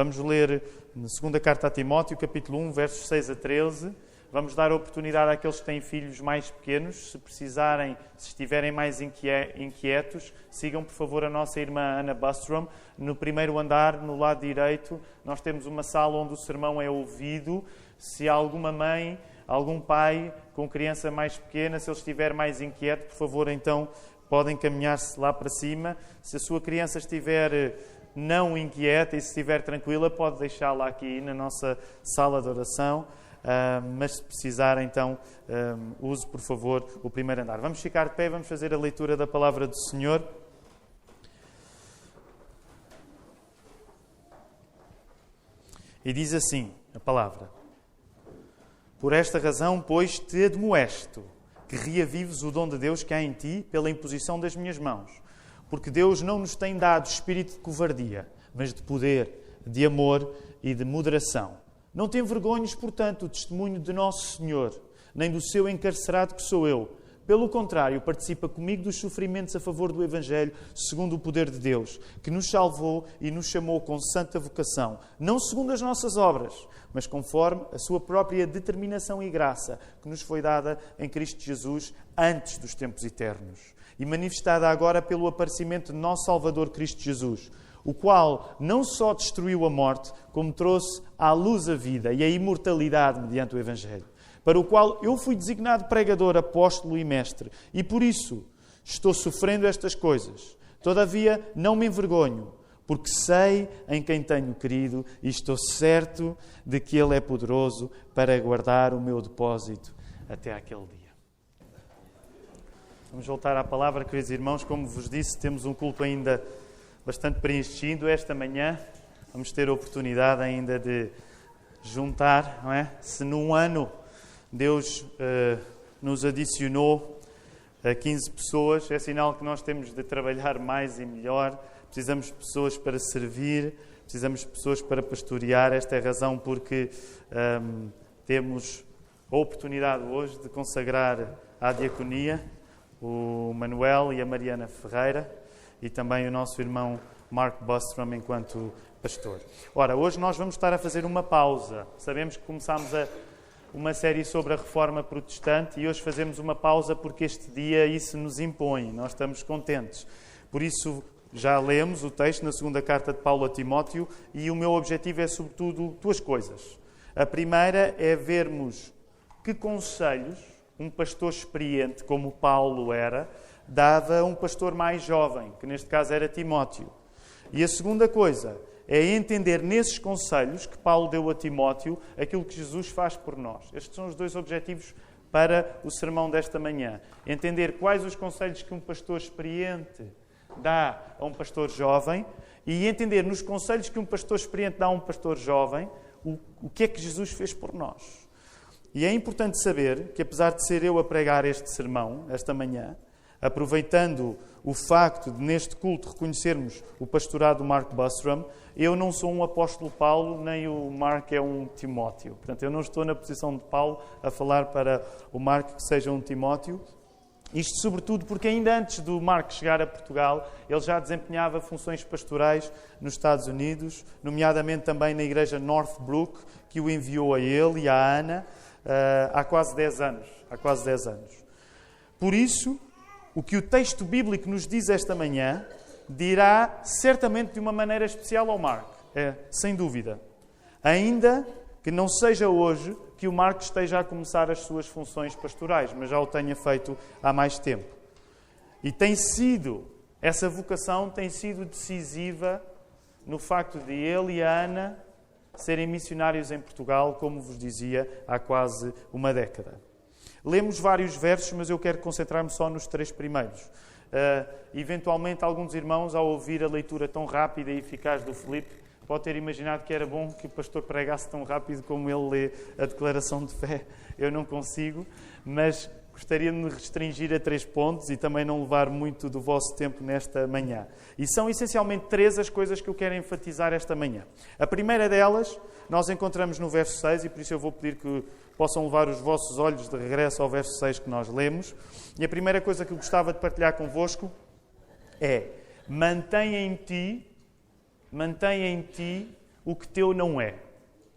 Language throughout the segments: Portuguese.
Vamos ler na segunda carta a Timóteo, capítulo 1, versos 6 a 13. Vamos dar a oportunidade àqueles que têm filhos mais pequenos, se precisarem, se estiverem mais inquietos, sigam, por favor, a nossa irmã Ana Bustrom. No primeiro andar, no lado direito, nós temos uma sala onde o sermão é ouvido. Se há alguma mãe, algum pai com criança mais pequena, se ele estiver mais inquieto, por favor, então, podem caminhar-se lá para cima. Se a sua criança estiver não inquieta e se estiver tranquila, pode deixá-la aqui na nossa sala de oração. Mas se precisar, então, use, por favor, o primeiro andar. Vamos ficar de pé, vamos fazer a leitura da palavra do Senhor. E diz assim a palavra: Por esta razão, pois, te admoesto, que reavives o dom de Deus que há em ti pela imposição das minhas mãos. Porque Deus não nos tem dado espírito de covardia, mas de poder, de amor e de moderação. Não te envergonhes, portanto, o testemunho de Nosso Senhor, nem do seu encarcerado que sou eu. Pelo contrário, participa comigo dos sofrimentos a favor do Evangelho, segundo o poder de Deus, que nos salvou e nos chamou com santa vocação, não segundo as nossas obras, mas conforme a sua própria determinação e graça, que nos foi dada em Cristo Jesus antes dos tempos eternos, e manifestada agora pelo aparecimento de nosso Salvador Cristo Jesus, o qual não só destruiu a morte, como trouxe à luz a vida e a imortalidade mediante o Evangelho, para o qual eu fui designado pregador, apóstolo e mestre, e por isso estou sofrendo estas coisas. Todavia não me envergonho, porque sei em quem tenho querido e estou certo de que Ele é poderoso para guardar o meu depósito até aquele dia. Vamos voltar à palavra, queridos irmãos. Como vos disse, temos um culto ainda bastante preenchido esta manhã. Vamos ter a oportunidade ainda de juntar, não é? Se num ano Deus nos adicionou a 15 pessoas, é sinal que nós temos de trabalhar mais e melhor. Precisamos de pessoas para servir, precisamos de pessoas para pastorear. Esta é a razão porque temos a oportunidade hoje de consagrar à diaconia o Manuel e a Mariana Ferreira e também o nosso irmão Mark Bustrom enquanto pastor. Ora, hoje nós vamos estar a fazer uma pausa. Sabemos que começámos uma série sobre a Reforma Protestante e hoje fazemos uma pausa porque este dia isso nos impõe. Nós estamos contentes. Por isso, já lemos o texto na segunda carta de Paulo a Timóteo e o meu objetivo é, sobretudo, duas coisas. A primeira é vermos que conselhos um pastor experiente, como Paulo era, dava a um pastor mais jovem, que neste caso era Timóteo. E a segunda coisa é entender nesses conselhos que Paulo deu a Timóteo aquilo que Jesus faz por nós. Estes são os dois objetivos para o sermão desta manhã. Entender quais os conselhos que um pastor experiente dá a um pastor jovem e entender nos conselhos que um pastor experiente dá a um pastor jovem o que é que Jesus fez por nós. E é importante saber que, apesar de ser eu a pregar este sermão, esta manhã, aproveitando o facto de neste culto reconhecermos o pastorado do Mark Bustrom, eu não sou um apóstolo Paulo, nem o Mark é um Timóteo. Portanto, eu não estou na posição de Paulo a falar para o Mark que seja um Timóteo. Isto sobretudo porque ainda antes do Mark chegar a Portugal, ele já desempenhava funções pastorais nos Estados Unidos, nomeadamente também na igreja Northbrook, que o enviou a ele e à Ana há quase 10 anos. Por isso, o que o texto bíblico nos diz esta manhã dirá certamente de uma maneira especial ao Mark. Sem dúvida. Ainda que não seja hoje que o Mark esteja a começar as suas funções pastorais, mas já o tenha feito há mais tempo. E essa vocação tem sido decisiva no facto de ele e a Ana serem missionários em Portugal, como vos dizia, há quase uma década. Lemos vários versos, mas eu quero concentrar-me só nos 3 primeiros. Eventualmente, alguns irmãos, ao ouvir a leitura tão rápida e eficaz do Filipe, pode ter imaginado que era bom que o pastor pregasse tão rápido como ele lê a declaração de fé. Eu não consigo, mas gostaria de me restringir a 3 pontos e também não levar muito do vosso tempo nesta manhã. E são essencialmente 3 as coisas que eu quero enfatizar esta manhã. A primeira delas, nós encontramos no verso 6, e por isso eu vou pedir que possam levar os vossos olhos de regresso ao verso 6 que nós lemos. E a primeira coisa que eu gostava de partilhar convosco é: mantenha em ti o que teu não é.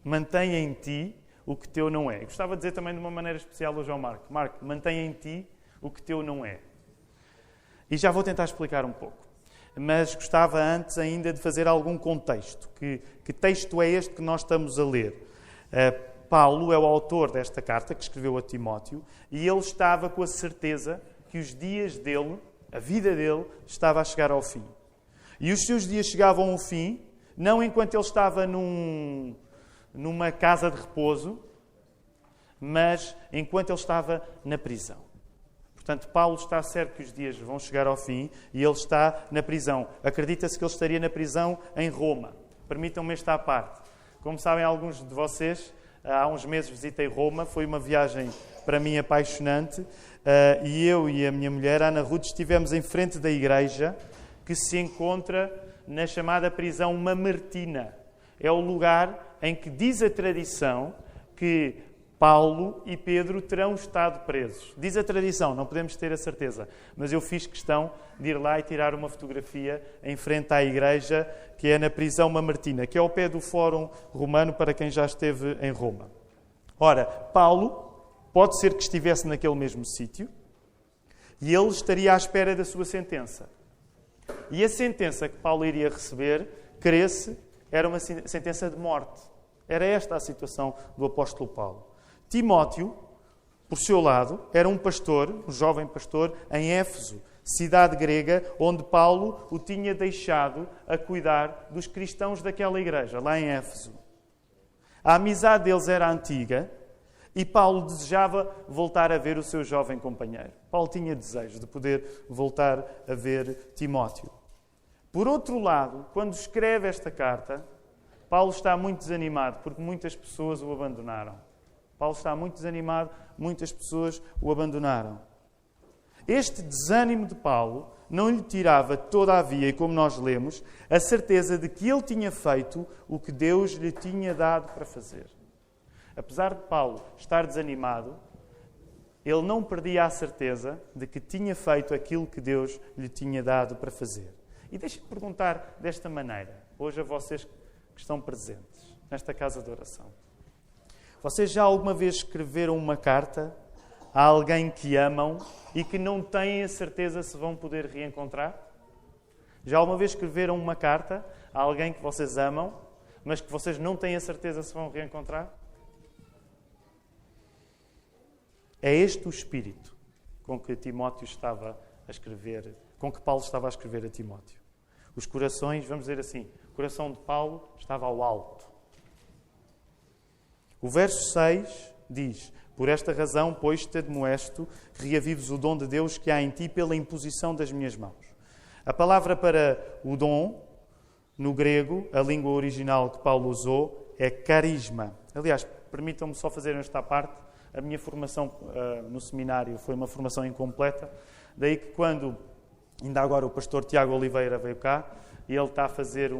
Mantém em ti o que teu não é. Gostava de dizer também de uma maneira especial hoje ao Marco. Marco, mantém em ti o que teu não é. E já vou tentar explicar um pouco. Mas gostava antes ainda de fazer algum contexto. Que texto é este que nós estamos a ler? Paulo é o autor desta carta que escreveu a Timóteo e ele estava com a certeza que os dias dele, a vida dele, estava a chegar ao fim. E os seus dias chegavam ao fim, não enquanto ele estava numa casa de repouso, mas enquanto ele estava na prisão. Portanto, Paulo está certo que os dias vão chegar ao fim e ele está na prisão. Acredita-se que ele estaria na prisão em Roma. Permitam-me esta parte. Como sabem alguns de vocês, há uns meses visitei Roma. Foi uma viagem para mim apaixonante. E eu e a minha mulher, Ana Ruth, estivemos em frente da igreja que se encontra na chamada prisão Mamertina. É o lugar em que diz a tradição que Paulo e Pedro terão estado presos. Diz a tradição, não podemos ter a certeza, mas eu fiz questão de ir lá e tirar uma fotografia em frente à igreja, que é na prisão Mamertina, que é ao pé do Fórum Romano, para quem já esteve em Roma. Ora, Paulo pode ser que estivesse naquele mesmo sítio e ele estaria à espera da sua sentença. E a sentença que Paulo iria receber, crê-se, era uma sentença de morte. Era esta a situação do apóstolo Paulo. Timóteo, por seu lado, era um pastor, um jovem pastor, em Éfeso, cidade grega, onde Paulo o tinha deixado a cuidar dos cristãos daquela igreja, lá em Éfeso. A amizade deles era antiga e Paulo desejava voltar a ver o seu jovem companheiro. Paulo tinha desejo de poder voltar a ver Timóteo. Por outro lado, quando escreve esta carta, Paulo está muito desanimado porque muitas pessoas o abandonaram. Paulo está muito desanimado, muitas pessoas o abandonaram. Este desânimo de Paulo não lhe tirava, todavia, e como nós lemos, a certeza de que ele tinha feito o que Deus lhe tinha dado para fazer. Apesar de Paulo estar desanimado, ele não perdia a certeza de que tinha feito aquilo que Deus lhe tinha dado para fazer. E deixe-me perguntar desta maneira, hoje a vocês que estão presentes nesta casa de oração. Vocês já alguma vez escreveram uma carta a alguém que amam e que não têm a certeza se vão poder reencontrar? Já alguma vez escreveram uma carta a alguém que vocês amam, mas que vocês não têm a certeza se vão reencontrar? É este o espírito com que Timóteo estava a escrever, com que Paulo estava a escrever a Timóteo. Os corações, vamos dizer assim, o coração de Paulo estava ao alto. O verso 6 diz: por esta razão, pois, te admoesto, reavives o dom de Deus que há em ti pela imposição das minhas mãos. A palavra para o dom, no grego, a língua original que Paulo usou, é carisma. Aliás, permitam-me só fazer esta parte. A minha formação no seminário foi uma formação incompleta. Daí que quando, ainda agora, o pastor Tiago Oliveira veio cá, e ele está a fazer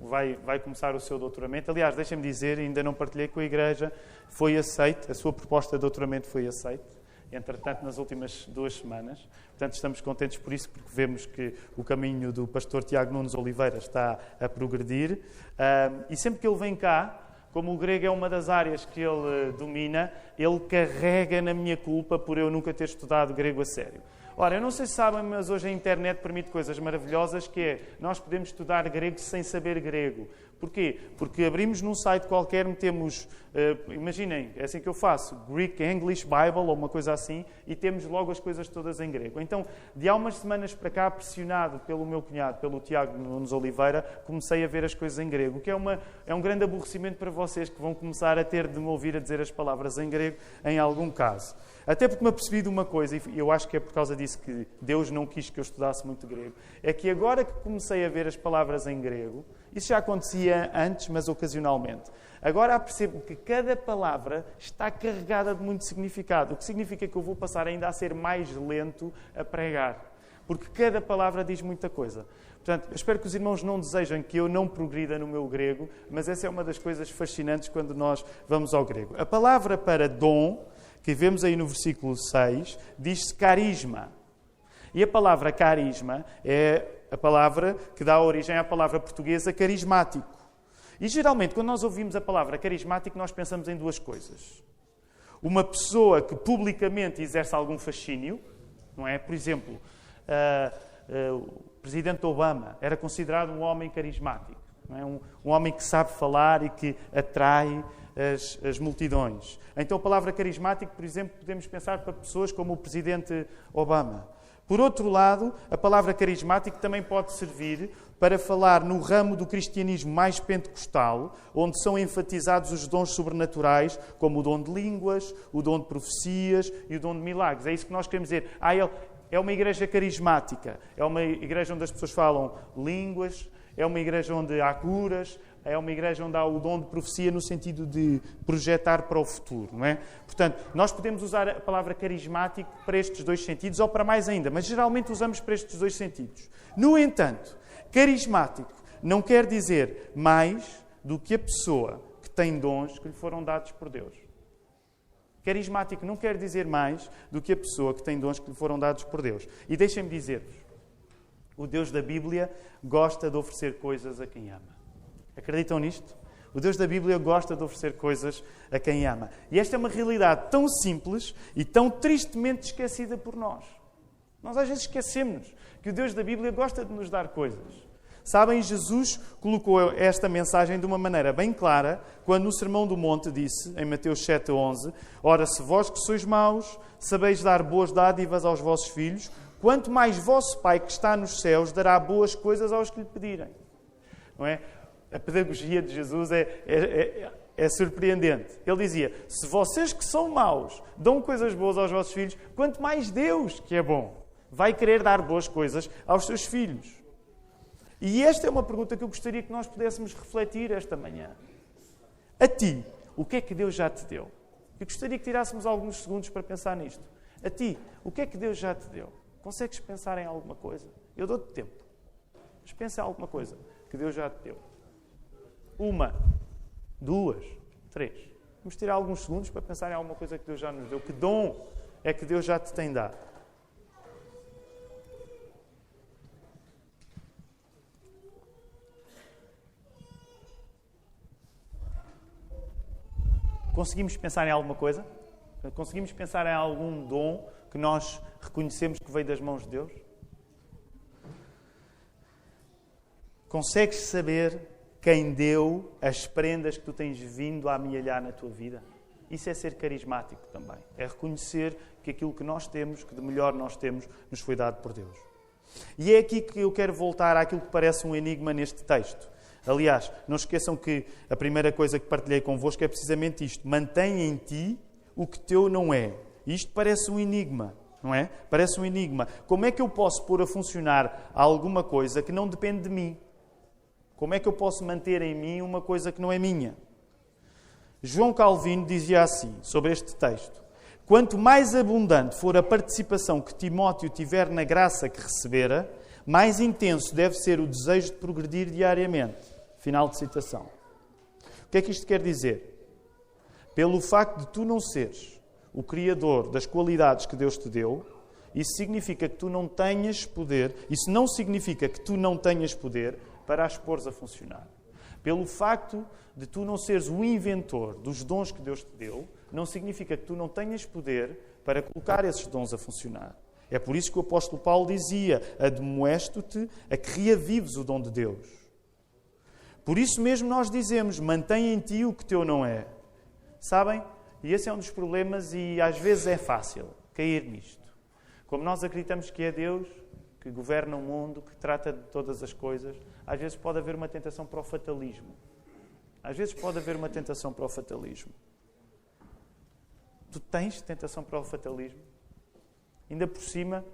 vai começar o seu doutoramento. Aliás, deixem-me dizer, ainda não partilhei com a igreja, foi aceito, a sua proposta de doutoramento foi aceita, entretanto, nas últimas 2 semanas. Portanto, estamos contentes por isso, porque vemos que o caminho do pastor Tiago Nunes Oliveira está a progredir. E sempre que ele vem cá, como o grego é uma das áreas que ele domina, ele carrega na minha culpa por eu nunca ter estudado grego a sério. Ora, eu não sei se sabem, mas hoje a internet permite coisas maravilhosas, que é, nós podemos estudar grego sem saber grego. Porquê? Porque abrimos num site qualquer, metemos, imaginem, é assim que eu faço, Greek English Bible ou uma coisa assim, e temos logo as coisas todas em grego. Então, de há umas semanas para cá, pressionado pelo meu cunhado, pelo Tiago Nunes Oliveira, comecei a ver as coisas em grego, o que é um grande aborrecimento para vocês, que vão começar a ter de me ouvir a dizer as palavras em grego, em algum caso. Até porque me apercebi de uma coisa, e eu acho que é por causa disso que Deus não quis que eu estudasse muito grego, é que agora que comecei a ver as palavras em grego, isso já acontecia antes, mas ocasionalmente, agora percebo que cada palavra está carregada de muito significado, o que significa que eu vou passar ainda a ser mais lento a pregar, porque cada palavra diz muita coisa. Portanto, eu espero que os irmãos não desejem que eu não progrida no meu grego, mas essa é uma das coisas fascinantes quando nós vamos ao grego. A palavra para dom, que vemos aí no versículo 6, diz-se carisma. E a palavra carisma é a palavra que dá origem à palavra portuguesa carismático. E geralmente, quando nós ouvimos a palavra carismático, nós pensamos em duas coisas. Uma pessoa que publicamente exerce algum fascínio, não é? Por exemplo, o presidente Obama era considerado um homem carismático, não é? Um homem que sabe falar e que atrai as multidões. Então a palavra carismático, por exemplo, podemos pensar para pessoas como o presidente Obama. Por outro lado, a palavra carismático também pode servir para falar no ramo do cristianismo mais pentecostal, onde são enfatizados os dons sobrenaturais, como o dom de línguas, o dom de profecias e o dom de milagres. É isso que nós queremos dizer. É uma igreja carismática, é uma igreja onde as pessoas falam línguas, é uma igreja onde há curas, é uma igreja onde há o dom de profecia no sentido de projetar para o futuro, não é? Portanto, nós podemos usar a palavra carismático para estes dois sentidos ou para mais ainda, mas geralmente usamos para estes dois sentidos. No entanto, carismático não quer dizer mais do que a pessoa que tem dons que lhe foram dados por Deus. Carismático não quer dizer mais do que a pessoa que tem dons que lhe foram dados por Deus. E deixem-me dizer-vos, o Deus da Bíblia gosta de oferecer coisas a quem ama. Acreditam nisto? O Deus da Bíblia gosta de oferecer coisas a quem ama. E esta é uma realidade tão simples e tão tristemente esquecida por nós. Nós às vezes esquecemos que o Deus da Bíblia gosta de nos dar coisas. Sabem, Jesus colocou esta mensagem de uma maneira bem clara quando no Sermão do Monte disse, em Mateus 7:11, ora, se vós que sois maus, sabeis dar boas dádivas aos vossos filhos, quanto mais vosso Pai que está nos céus dará boas coisas aos que lhe pedirem. Não é? A pedagogia de Jesus é surpreendente. Ele dizia, se vocês que são maus dão coisas boas aos vossos filhos, quanto mais Deus, que é bom, vai querer dar boas coisas aos seus filhos. E esta é uma pergunta que eu gostaria que nós pudéssemos refletir esta manhã. A ti, o que é que Deus já te deu? Eu gostaria que tirássemos alguns segundos para pensar nisto. A ti, o que é que Deus já te deu? Consegues pensar em alguma coisa? Eu dou-te tempo. Mas pensa em alguma coisa que Deus já te deu. 1, 2, 3. Vamos tirar alguns segundos para pensar em alguma coisa que Deus já nos deu. Que dom é que Deus já te tem dado? Conseguimos pensar em alguma coisa? Conseguimos pensar em algum dom que nós reconhecemos que veio das mãos de Deus? Consegues saber quem deu as prendas que tu tens vindo a amealhar na tua vida? Isso é ser carismático também. É reconhecer que aquilo que nós temos, que de melhor nós temos, nos foi dado por Deus. E é aqui que eu quero voltar àquilo que parece um enigma neste texto. Aliás, não esqueçam que a primeira coisa que partilhei convosco é precisamente isto. Mantém em ti o que teu não é. Isto parece um enigma, não é? Parece um enigma. Como é que eu posso pôr a funcionar alguma coisa que não depende de mim? Como é que eu posso manter em mim uma coisa que não é minha? João Calvino dizia assim, sobre este texto. Quanto mais abundante for a participação que Timóteo tiver na graça que recebera, mais intenso deve ser o desejo de progredir diariamente. Final de citação. O que é que isto quer dizer? Pelo facto de tu não seres o criador das qualidades que Deus te deu, isso significa que tu não tenhas poder, isso não significa que tu não tenhas poder para as pôres a funcionar. Pelo facto de tu não seres o inventor dos dons que Deus te deu, não significa que tu não tenhas poder para colocar esses dons a funcionar. É por isso que o apóstolo Paulo dizia, admoesto-te a que reavives o dom de Deus. Por isso mesmo nós dizemos, mantém em ti o que teu não é. Sabem? E esse é um dos problemas e às vezes é fácil cair nisto. Como nós acreditamos que é Deus que governa o mundo, que trata de todas as coisas, às vezes pode haver uma tentação para o fatalismo. Às vezes pode haver uma tentação para o fatalismo. Tu tens tentação para o fatalismo? Ainda por cima,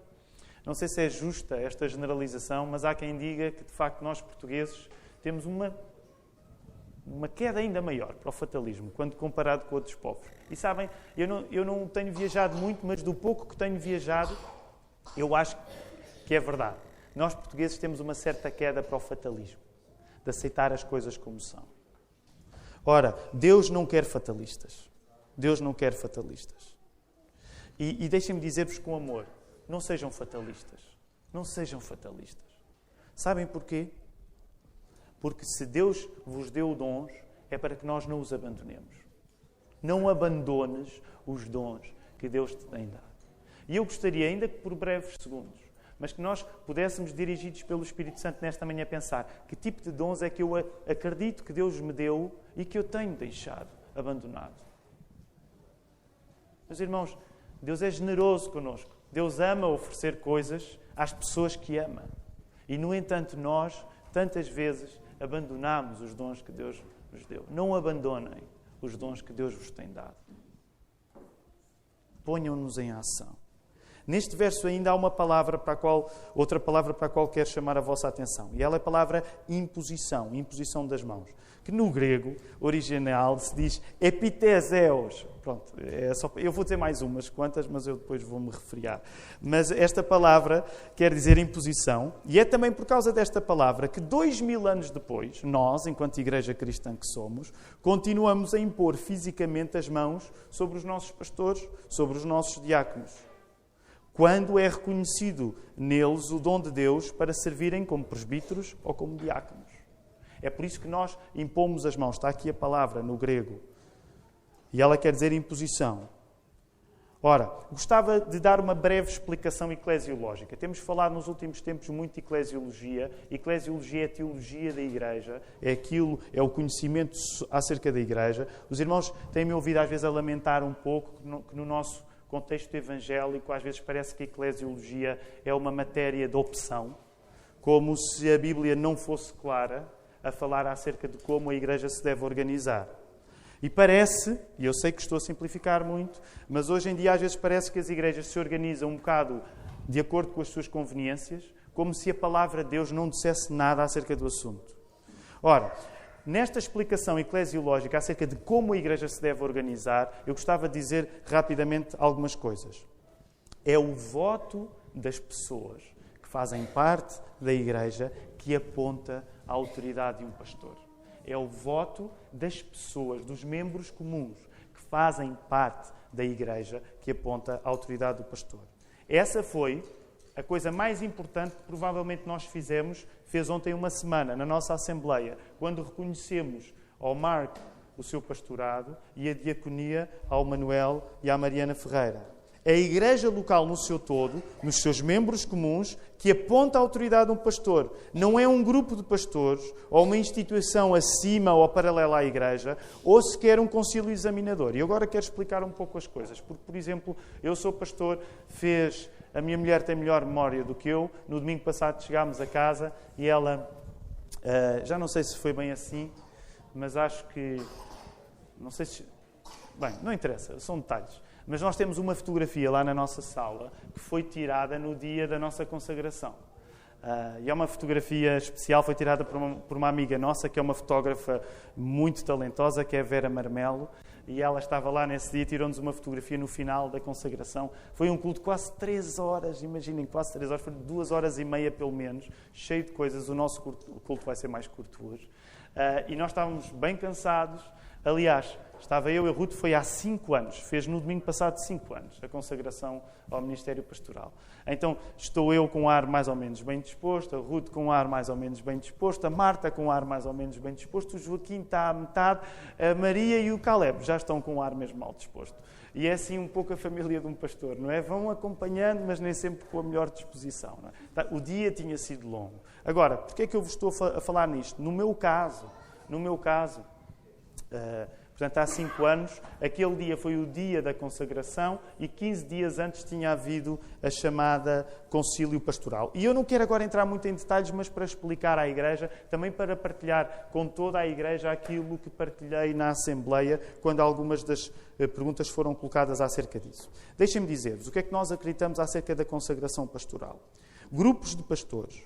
não sei se é justa esta generalização, mas há quem diga que, de facto, nós portugueses temos uma queda ainda maior para o fatalismo, quando comparado com outros povos. E sabem, eu não tenho viajado muito, mas do pouco que tenho viajado, eu acho que é verdade. Nós, portugueses, temos uma certa queda para o fatalismo, de aceitar as coisas como são. Ora, Deus não quer fatalistas. Deus não quer fatalistas. E deixem-me dizer-vos com amor, não sejam fatalistas. Não sejam fatalistas. Sabem porquê? Porque se Deus vos deu dons, é para que nós não os abandonemos. Não abandones os dons que Deus te tem dado. E eu gostaria, ainda que por breves segundos, mas que nós pudéssemos, dirigidos pelo Espírito Santo nesta manhã, pensar que tipo de dons é que eu acredito que Deus me deu e que eu tenho deixado abandonado. Meus irmãos, Deus é generoso connosco. Deus ama oferecer coisas às pessoas que ama. E, no entanto, nós, tantas vezes, abandonamos os dons que Deus vos deu. Não abandonem os dons que Deus vos tem dado. Ponham-nos em ação. Neste verso ainda há outra palavra para a qual quero chamar a vossa atenção. E ela é a palavra imposição, imposição das mãos. Que no grego original se diz epiteseos. Pronto, eu vou dizer mais umas quantas, mas eu depois vou-me refriar. Mas esta palavra quer dizer imposição. E é também por causa desta palavra que 2000 anos depois, nós, enquanto igreja cristã que somos, continuamos a impor fisicamente as mãos sobre os nossos pastores, sobre os nossos diáconos. Quando é reconhecido neles o dom de Deus para servirem como presbíteros ou como diáconos. É por isso que nós impomos as mãos. Está aqui a palavra no grego. E ela quer dizer imposição. Ora, gostava de dar uma breve explicação eclesiológica. Temos falado nos últimos tempos muito de eclesiologia. Eclesiologia é a teologia da Igreja. É o conhecimento acerca da Igreja. Os irmãos têm-me ouvido às vezes a lamentar um pouco que no nosso contexto evangélico, às vezes parece que a eclesiologia é uma matéria de opção, como se a Bíblia não fosse clara a falar acerca de como a Igreja se deve organizar. E parece, e eu sei que estou a simplificar muito, mas hoje em dia às vezes parece que as igrejas se organizam um bocado de acordo com as suas conveniências, como se a palavra de Deus não dissesse nada acerca do assunto. Ora, nesta explicação eclesiológica acerca de como a Igreja se deve organizar, eu gostava de dizer rapidamente algumas coisas. É o voto das pessoas que fazem parte da Igreja que aponta a autoridade de um pastor. É o voto das pessoas, dos membros comuns, que fazem parte da Igreja que aponta a autoridade do pastor. Essa foi a coisa mais importante que provavelmente nós fez ontem uma semana na nossa Assembleia, quando reconhecemos ao Marco o seu pastorado e a diaconia ao Manuel e à Mariana Ferreira. É a igreja local no seu todo, nos seus membros comuns, que aponta a autoridade de um pastor. Não é um grupo de pastores, ou uma instituição acima ou paralela à igreja, ou sequer um concílio examinador. E agora quero explicar um pouco as coisas. Porque, por exemplo, eu sou pastor, a minha mulher tem melhor memória do que eu. No domingo passado chegámos a casa e ela, já não sei se foi bem assim, mas acho que, não sei se... Bem, não interessa, são detalhes. Mas nós temos uma fotografia lá na nossa sala que foi tirada no dia da nossa consagração. E é uma fotografia especial, foi tirada por uma amiga nossa, que é uma fotógrafa muito talentosa, que é a Vera Marmelo. E ela estava lá nesse dia e tirou-nos uma fotografia no final da consagração. Foi um culto de quase 3 horas, imaginem, quase 3 horas, foi 2 horas e meia pelo menos, cheio de coisas. O nosso culto vai ser mais curto hoje. E nós estávamos bem cansados. Aliás, estava eu e a Ruth, foi há 5 anos, fez no domingo passado 5 anos, a consagração ao Ministério Pastoral. Então, estou eu com um ar mais ou menos bem disposto, a Ruth com um ar mais ou menos bem disposto, a Marta com um ar mais ou menos bem disposto, o Joaquim está à metade, a Maria e o Caleb já estão com um ar mesmo mal disposto. E é assim um pouco a família de um pastor, não é? Vão acompanhando, mas nem sempre com a melhor disposição. Não é? O dia tinha sido longo. Agora, porquê é que eu vos estou a falar nisto? No meu caso, portanto, há 5 anos, aquele dia foi o dia da consagração e 15 dias antes tinha havido a chamada concílio pastoral. E eu não quero agora entrar muito em detalhes, mas para explicar à Igreja, também para partilhar com toda a Igreja aquilo que partilhei na Assembleia, quando algumas das perguntas foram colocadas acerca disso. Deixem-me dizer-vos o que é que nós acreditamos acerca da consagração pastoral. Grupos de pastores,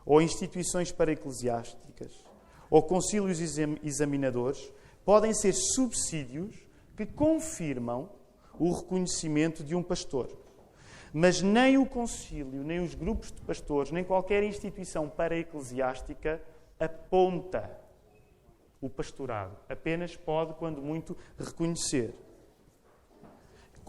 ou instituições para-eclesiásticas, ou concílios examinadores, podem ser subsídios que confirmam o reconhecimento de um pastor. Mas nem o concílio, nem os grupos de pastores, nem qualquer instituição para-eclesiástica aponta o pastorado. Apenas pode, quando muito, reconhecer.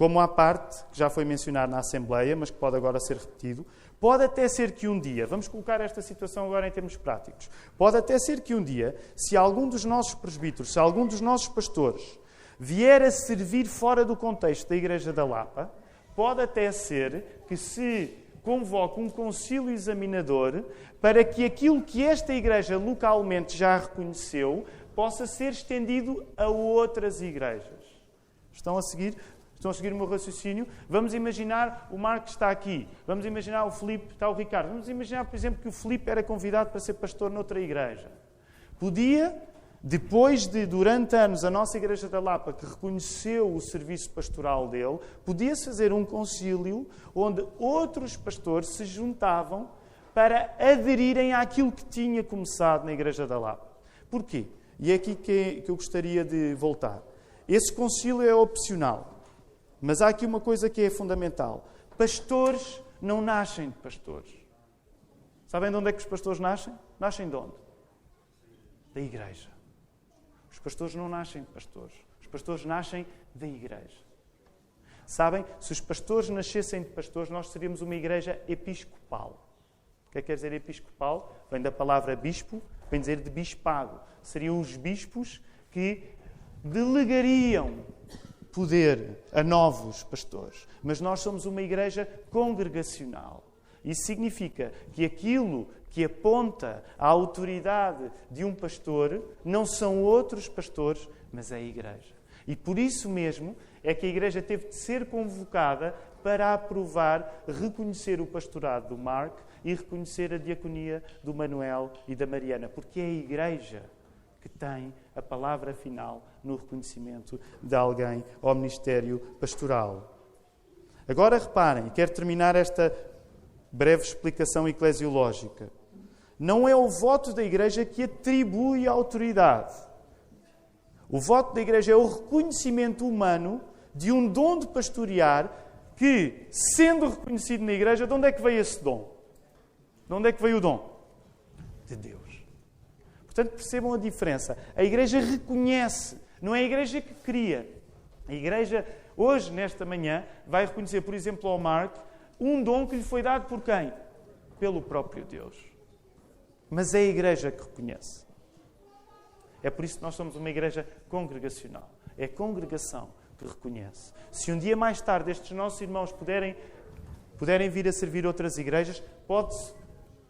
como à parte, que já foi mencionado na Assembleia, mas que pode agora ser repetido, pode até ser que um dia, vamos colocar esta situação agora em termos práticos, pode até ser que um dia, se algum dos nossos presbíteros, se algum dos nossos pastores vier a servir fora do contexto da Igreja da Lapa, pode até ser que se convoque um concílio examinador para que aquilo que esta Igreja localmente já reconheceu possa ser estendido a outras igrejas. Estão a seguir? Estão a seguir o meu raciocínio? Vamos imaginar o Marcos está aqui. Vamos imaginar o Filipe, está o Ricardo. Vamos imaginar, por exemplo, que o Filipe era convidado para ser pastor noutra igreja. Podia, depois de, durante anos, a nossa Igreja da Lapa, que reconheceu o serviço pastoral dele, podia-se fazer um concílio onde outros pastores se juntavam para aderirem àquilo que tinha começado na Igreja da Lapa. Porquê? E é aqui que eu gostaria de voltar. Esse concílio é opcional. Mas há aqui uma coisa que é fundamental. Pastores não nascem de pastores. Sabem de onde é que os pastores nascem? Nascem de onde? Da igreja. Os pastores não nascem de pastores. Os pastores nascem da igreja. Sabem? Se os pastores nascessem de pastores, nós seríamos uma igreja episcopal. O que é que quer dizer episcopal? Vem da palavra bispo, vem dizer de bispado. Seriam os bispos que delegariam poder a novos pastores. Mas nós somos uma igreja congregacional. Isso significa que aquilo que aponta à autoridade de um pastor não são outros pastores, mas é a igreja. E por isso mesmo é que a igreja teve de ser convocada para aprovar, reconhecer o pastorado do Mark e reconhecer a diaconia do Manuel e da Mariana. Porque é a igreja que tem a palavra final no reconhecimento de alguém ao ministério pastoral. Agora reparem, quero terminar esta breve explicação eclesiológica. Não é o voto da Igreja que atribui a autoridade. O voto da Igreja é o reconhecimento humano de um dom de pastorear que, sendo reconhecido na Igreja, de onde é que veio esse dom? De onde é que veio o dom? De Deus. Portanto, percebam a diferença. A Igreja reconhece, não é a Igreja que cria. A Igreja, hoje, nesta manhã, vai reconhecer, por exemplo, ao Mark, um dom que lhe foi dado por quem? Pelo próprio Deus. Mas é a Igreja que reconhece. É por isso que nós somos uma Igreja congregacional. É a congregação que reconhece. Se um dia mais tarde estes nossos irmãos puderem vir a servir outras igrejas, pode-se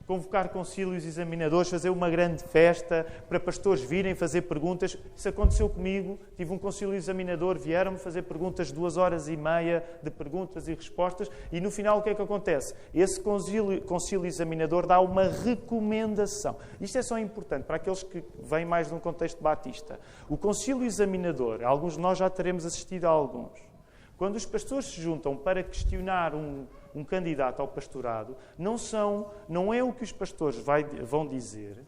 convocar concílios examinadores, fazer uma grande festa para pastores virem fazer perguntas. Isso aconteceu comigo. Tive um concílio examinador, vieram-me fazer perguntas, 2h30 de perguntas e respostas. E no final o que é que acontece? Esse concílio examinador dá uma recomendação. Isto é só importante para aqueles que vêm mais de um contexto batista. O concílio examinador, alguns de nós já teremos assistido a alguns. Quando os pastores se juntam para questionar um candidato ao pastorado, não é o que os pastores vão dizer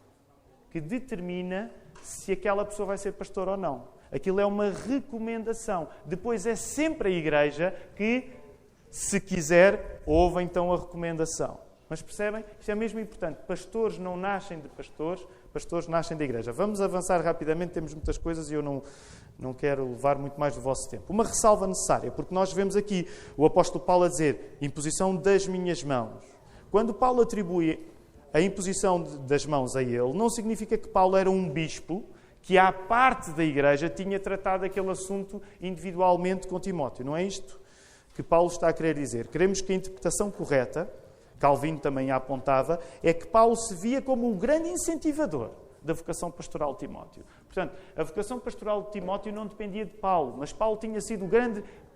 que determina se aquela pessoa vai ser pastor ou não. Aquilo é uma recomendação. Depois é sempre a igreja que, se quiser, ouve então a recomendação. Mas percebem? Isto é mesmo importante. Pastores não nascem de pastores, pastores nascem da igreja. Vamos avançar rapidamente, temos muitas coisas e eu não quero levar muito mais do vosso tempo. Uma ressalva necessária, porque nós vemos aqui o apóstolo Paulo a dizer imposição das minhas mãos. Quando Paulo atribui a imposição das mãos a ele, não significa que Paulo era um bispo que, à parte da igreja, tinha tratado aquele assunto individualmente com Timóteo. Não é isto que Paulo está a querer dizer. Queremos que a interpretação correta, Calvino também a apontava, é que Paulo se via como um grande incentivador da vocação pastoral de Timóteo. Portanto, a vocação pastoral de Timóteo não dependia de Paulo, mas Paulo tinha sido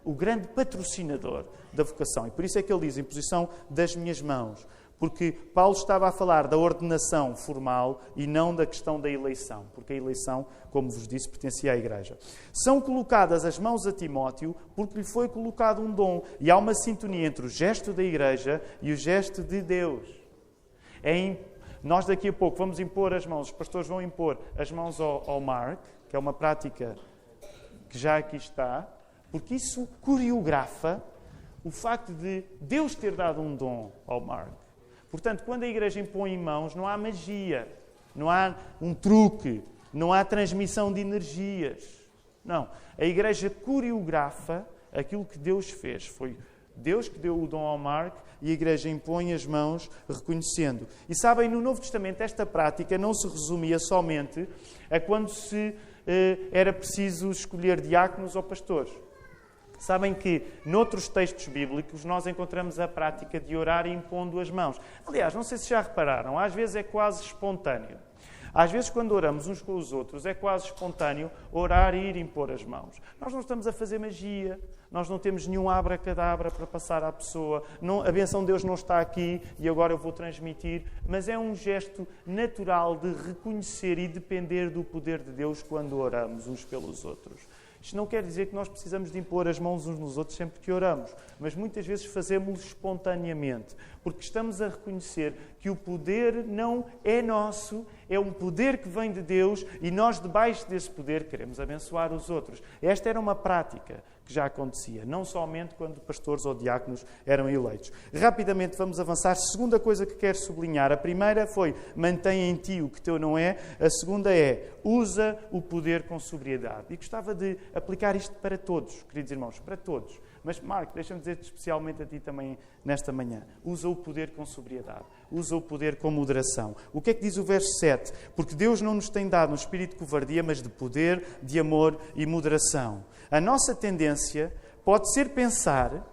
o grande patrocinador da vocação. E por isso é que ele diz, imposição das minhas mãos. Porque Paulo estava a falar da ordenação formal e não da questão da eleição. Porque a eleição, como vos disse, pertencia à igreja. São colocadas as mãos a Timóteo porque lhe foi colocado um dom. E há uma sintonia entre o gesto da igreja e o gesto de Deus. Nós daqui a pouco vamos impor as mãos, os pastores vão impor as mãos ao Mark, que é uma prática que já aqui está, porque isso coreografa o facto de Deus ter dado um dom ao Mark. Portanto, quando a igreja impõe mãos, não há magia, não há um truque, não há transmissão de energias. Não. A igreja coreografa aquilo que Deus fez. Foi Deus que deu o dom ao Mark e a Igreja impõe as mãos reconhecendo. E sabem, no Novo Testamento esta prática não se resumia somente a quando era preciso escolher diáconos ou pastores. Sabem que, noutros textos bíblicos, nós encontramos a prática de orar impondo as mãos. Aliás, não sei se já repararam, às vezes é quase espontâneo. Às vezes, quando oramos uns com os outros, é quase espontâneo orar e ir impor as mãos. Nós não estamos a fazer magia, nós não temos nenhum abracadabra para passar à pessoa, a bênção de Deus não está aqui e agora eu vou transmitir, mas é um gesto natural de reconhecer e depender do poder de Deus quando oramos uns pelos outros. Isto não quer dizer que nós precisamos de impor as mãos uns nos outros sempre que oramos, mas muitas vezes fazemos-lo espontaneamente, porque estamos a reconhecer que o poder não é nosso, é um poder que vem de Deus e nós, debaixo desse poder, queremos abençoar os outros. Esta era uma prática que já acontecia, não somente quando pastores ou diáconos eram eleitos. Rapidamente vamos avançar. Segunda coisa que quero sublinhar. A primeira foi, mantém em ti o que teu não é. A segunda é, usa o poder com sobriedade. E gostava de aplicar isto para todos, queridos irmãos, para todos. Mas, Marco, deixa-me dizer-te especialmente a ti também nesta manhã. Usa o poder com sobriedade. Usa o poder com moderação. O que é que diz o verso 7? Porque Deus não nos tem dado um espírito de covardia, mas de poder, de amor e moderação. A nossa tendência pode ser pensar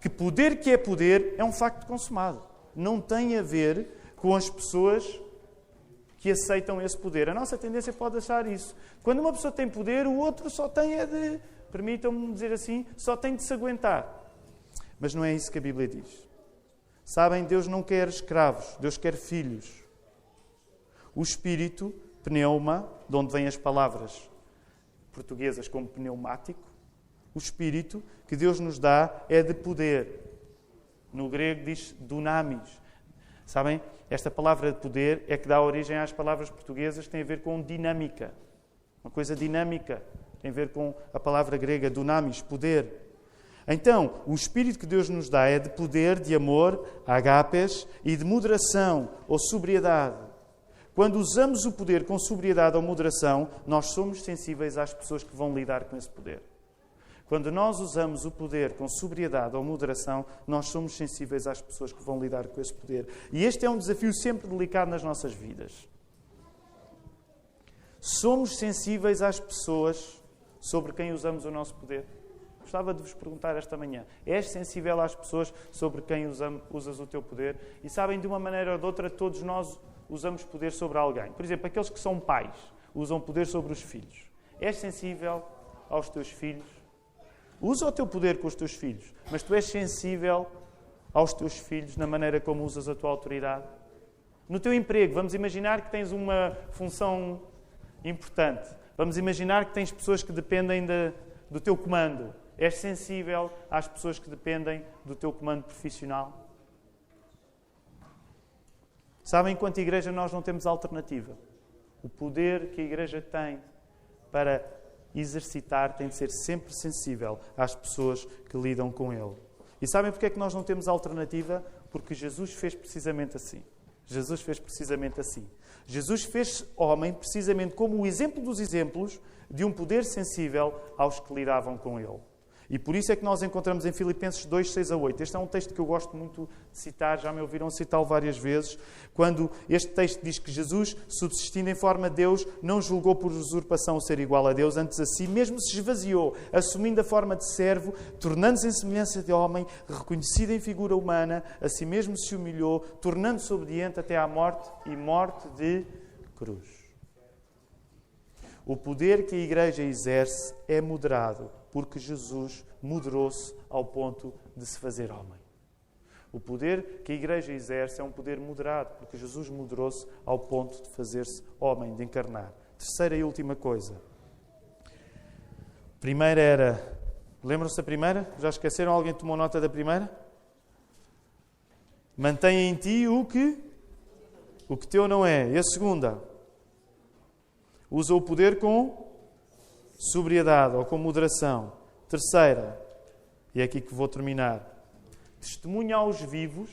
que poder que é poder é um facto consumado. Não tem a ver com as pessoas que aceitam esse poder. A nossa tendência pode achar isso. Quando uma pessoa tem poder, o outro só tem de... Permitam-me dizer assim, só tem de se aguentar. Mas não é isso que a Bíblia diz. Sabem, Deus não quer escravos, Deus quer filhos. O Espírito, pneuma, de onde vêm as palavras portuguesas como pneumático, o Espírito que Deus nos dá é de poder. No grego diz dunamis. Sabem, esta palavra de poder é que dá origem às palavras portuguesas que têm a ver com dinâmica. Uma coisa dinâmica. Tem a ver com a palavra grega dunamis, poder. Então, o Espírito que Deus nos dá é de poder, de amor, agapes, e de moderação ou sobriedade. Quando usamos o poder com sobriedade ou moderação, nós somos sensíveis às pessoas que vão lidar com esse poder. Quando nós usamos o poder com sobriedade ou moderação, nós somos sensíveis às pessoas que vão lidar com esse poder. E este é um desafio sempre delicado nas nossas vidas. Somos sensíveis às pessoas sobre quem usamos o nosso poder? Gostava de vos perguntar esta manhã. És sensível às pessoas sobre quem usas o teu poder? E sabem, de uma maneira ou de outra, todos nós usamos poder sobre alguém. Por exemplo, aqueles que são pais usam poder sobre os filhos. És sensível aos teus filhos? Usa o teu poder com os teus filhos, mas tu és sensível aos teus filhos na maneira como usas a tua autoridade? No teu emprego, vamos imaginar que tens uma função importante. Vamos imaginar que tens pessoas que dependem do teu comando. És sensível às pessoas que dependem do teu comando profissional? Sabem, enquanto igreja nós não temos alternativa. O poder que a igreja tem para exercitar tem de ser sempre sensível às pessoas que lidam com ele. E sabem porque é que nós não temos alternativa? Porque Jesus fez precisamente assim. Jesus fez precisamente assim. Jesus fez homem precisamente como o exemplo dos exemplos de um poder sensível aos que lidavam com ele. E por isso é que nós encontramos em Filipenses 2, 6 a 8. Este é um texto que eu gosto muito de citar, já me ouviram citá-lo várias vezes, quando este texto diz que Jesus, subsistindo em forma de Deus, não julgou por usurpação o ser igual a Deus, antes a si mesmo se esvaziou, assumindo a forma de servo, tornando-se em semelhança de homem, reconhecido em figura humana, a si mesmo se humilhou, tornando-se obediente até à morte e morte de cruz. O poder que a Igreja exerce é moderado, porque Jesus moderou-se ao ponto de se fazer homem. O poder que a Igreja exerce é um poder moderado, porque Jesus moderou-se ao ponto de fazer-se homem, de encarnar. Terceira e última coisa. Primeira era... Lembram-se da primeira? Já esqueceram? Alguém tomou nota da primeira? Mantenha em ti o que teu não é. E a segunda? Usa o poder com sobriedade ou com moderação. Terceira, e é aqui que vou terminar. Testemunha aos vivos,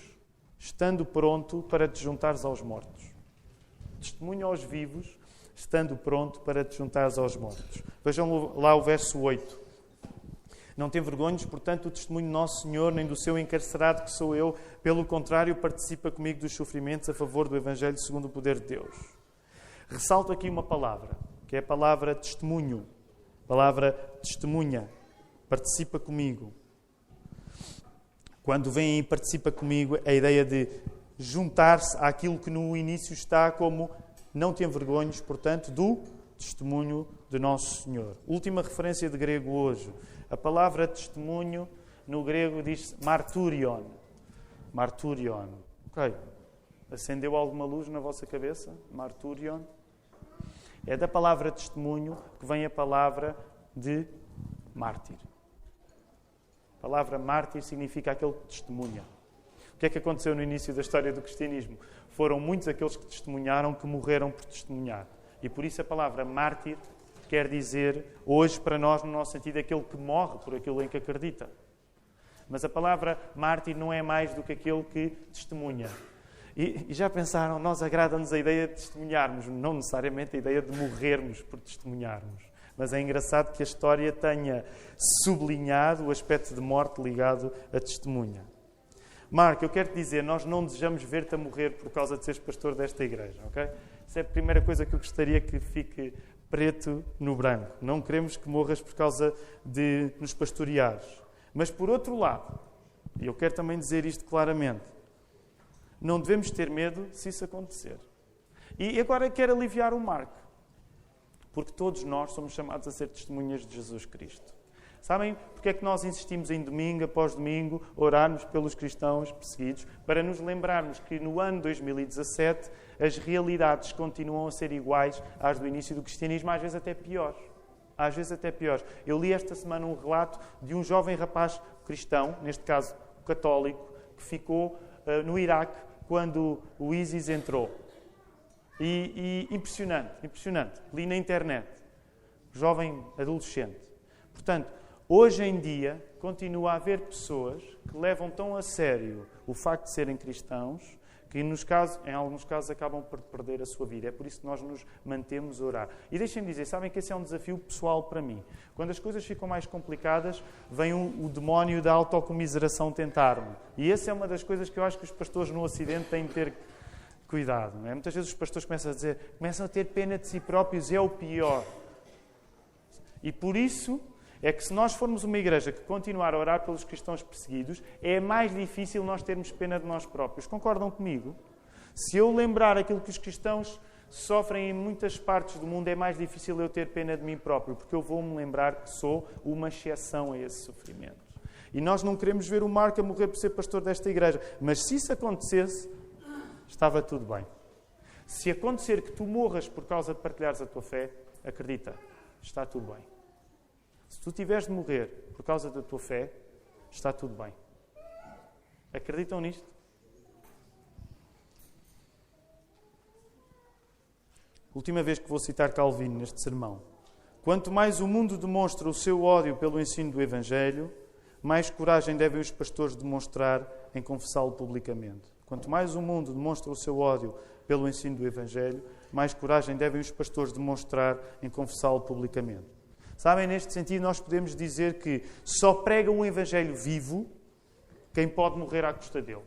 estando pronto para te juntares aos mortos. Testemunha aos vivos, estando pronto para te juntares aos mortos. Vejam lá o verso 8. Não te envergonhes, portanto, do testemunho do nosso Senhor, nem do seu encarcerado, que sou eu. Pelo contrário, participa comigo dos sofrimentos a favor do Evangelho segundo o poder de Deus. Ressalto aqui uma palavra, que é a palavra testemunho. Palavra testemunha. Participa comigo. Quando vem e participa comigo, a ideia de juntar-se àquilo que no início está como não te envergonhes, portanto, do testemunho de Nosso Senhor. Última referência de grego hoje. A palavra testemunho no grego diz marturion. Marturion. Ok. Acendeu alguma luz na vossa cabeça? Marturion. É da palavra testemunho que vem a palavra de mártir. A palavra mártir significa aquele que testemunha. O que é que aconteceu no início da história do cristianismo? Foram muitos aqueles que testemunharam que morreram por testemunhar. E por isso a palavra mártir quer dizer, hoje para nós, no nosso sentido, aquele que morre por aquilo em que acredita. Mas a palavra mártir não é mais do que aquele que testemunha. E já pensaram, nós agrada-nos a ideia de testemunharmos, não necessariamente a ideia de morrermos por testemunharmos. Mas é engraçado que a história tenha sublinhado o aspecto de morte ligado à testemunha. Marco, eu quero te dizer, nós não desejamos ver-te a morrer por causa de seres pastor desta igreja, ok? Essa é a primeira coisa que eu gostaria que fique preto no branco. Não queremos que morras por causa de nos pastoreares. Mas, por outro lado, e eu quero também dizer isto claramente, não devemos ter medo se isso acontecer. E agora quero aliviar o Marco, porque todos nós somos chamados a ser testemunhas de Jesus Cristo. Sabem porque é que nós insistimos em domingo após domingo orarmos pelos cristãos perseguidos? Para nos lembrarmos que no ano 2017 as realidades continuam a ser iguais às do início do cristianismo, às vezes até piores. Às vezes até piores. Eu li esta semana um relato de um jovem rapaz cristão, neste caso católico, que ficou no Iraque quando o ISIS entrou. E impressionante. Li na internet. Jovem adolescente. Portanto, hoje em dia, continua a haver pessoas que levam tão a sério o facto de serem cristãos que, em alguns casos, acabam por perder a sua vida. É por isso que nós nos mantemos a orar. E deixem-me dizer, sabem que esse é um desafio pessoal para mim. Quando as coisas ficam mais complicadas, vem o demónio da autocomiseração tentar-me. E essa é uma das coisas que eu acho que os pastores no Ocidente têm de ter cuidado. Não é? Muitas vezes os pastores começam a ter pena de si próprios, é o pior. E por isso é que se nós formos uma igreja que continuar a orar pelos cristãos perseguidos, é mais difícil nós termos pena de nós próprios. Concordam comigo? Se eu lembrar aquilo que os cristãos sofrem em muitas partes do mundo, é mais difícil eu ter pena de mim próprio, porque eu vou-me lembrar que sou uma exceção a esse sofrimento. E nós não queremos ver o Marco a morrer por ser pastor desta igreja. Mas se isso acontecesse, estava tudo bem. Se acontecer que tu morras por causa de partilhares a tua fé, acredita, está tudo bem. Se tu tiveres de morrer por causa da tua fé, está tudo bem. Acreditam nisto? Última vez que vou citar Calvino neste sermão. Quanto mais o mundo demonstra o seu ódio pelo ensino do Evangelho, mais coragem devem os pastores demonstrar em confessá-lo publicamente. Quanto mais o mundo demonstra o seu ódio pelo ensino do Evangelho, mais coragem devem os pastores demonstrar em confessá-lo publicamente. Sabem, neste sentido, nós podemos dizer que só prega um Evangelho vivo quem pode morrer à custa dele.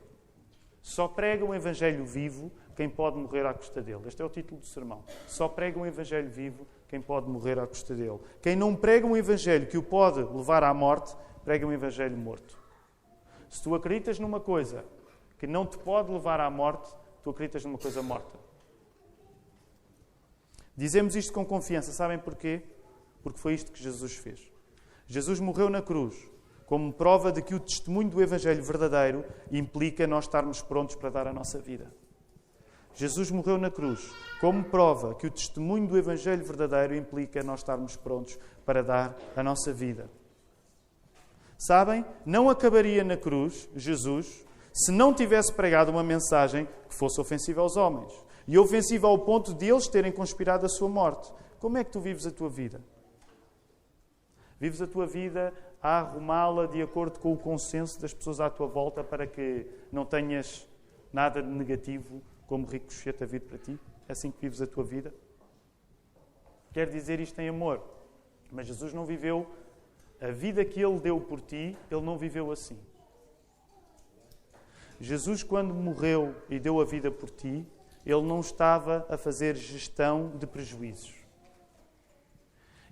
Só prega um Evangelho vivo quem pode morrer à custa dele. Este é o título do sermão. Só prega um Evangelho vivo quem pode morrer à custa dele. Quem não prega um Evangelho que o pode levar à morte, prega um Evangelho morto. Se tu acreditas numa coisa que não te pode levar à morte, tu acreditas numa coisa morta. Dizemos isto com confiança. Sabem porquê? Porque foi isto que Jesus fez. Jesus morreu na cruz como prova de que o testemunho do Evangelho verdadeiro implica nós estarmos prontos para dar a nossa vida. Jesus morreu na cruz como prova que o testemunho do Evangelho verdadeiro implica nós estarmos prontos para dar a nossa vida. Sabem, não acabaria na cruz, Jesus, se não tivesse pregado uma mensagem que fosse ofensiva aos homens. E ofensiva ao ponto de eles terem conspirado a sua morte. Como é que tu vives a tua vida? Vives a tua vida a arrumá-la de acordo com o consenso das pessoas à tua volta para que não tenhas nada de negativo como ricochete a vir para ti? É assim que vives a tua vida? Quero dizer isto em amor. Mas Jesus não viveu a vida que Ele deu por ti, Ele não viveu assim. Jesus, quando morreu e deu a vida por ti, Ele não estava a fazer gestão de prejuízos.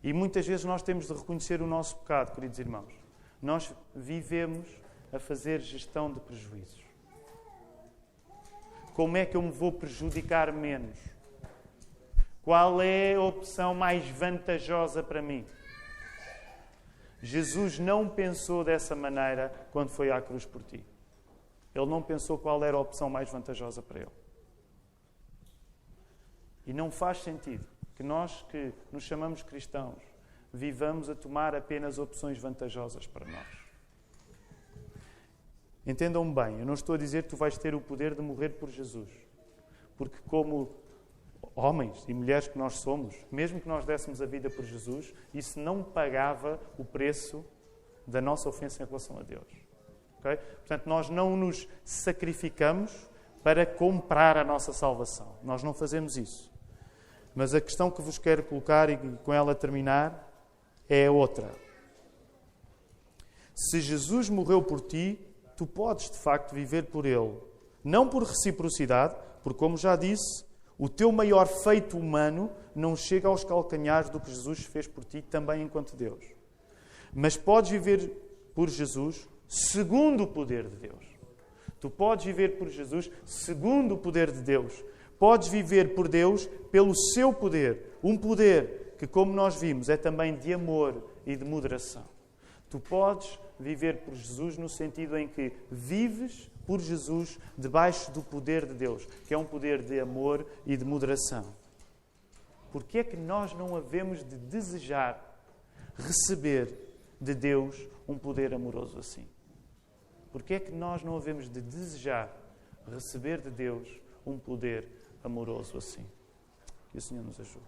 E muitas vezes nós temos de reconhecer o nosso pecado, queridos irmãos. Nós vivemos a fazer gestão de prejuízos. Como é que eu me vou prejudicar menos? Qual é a opção mais vantajosa para mim? Jesus não pensou dessa maneira quando foi à cruz por ti. Ele não pensou qual era a opção mais vantajosa para ele. E não faz sentido que nós que nos chamamos cristãos vivamos a tomar apenas opções vantajosas para nós. Entendam-me bem, eu não estou a dizer que tu vais ter o poder de morrer por Jesus. Porque como homens e mulheres que nós somos, mesmo que nós dessemos a vida por Jesus, isso não pagava o preço da nossa ofensa em relação a Deus. Okay? Portanto, nós não nos sacrificamos para comprar a nossa salvação. Nós não fazemos isso. Mas a questão que vos quero colocar e com ela terminar é outra. Se Jesus morreu por ti, tu podes de facto viver por Ele. Não por reciprocidade, porque como já disse, o teu maior feito humano não chega aos calcanhares do que Jesus fez por ti também enquanto Deus. Mas podes viver por Jesus segundo o poder de Deus. Tu podes viver por Jesus segundo o poder de Deus. Podes viver por Deus pelo seu poder. Um poder que, como nós vimos, é também de amor e de moderação. Tu podes viver por Jesus no sentido em que vives por Jesus debaixo do poder de Deus, que é um poder de amor e de moderação. Porque é que nós não havemos de desejar receber de Deus um poder amoroso assim? Porque é que nós não havemos de desejar receber de Deus um poder amoroso assim? Que o Senhor nos ajude.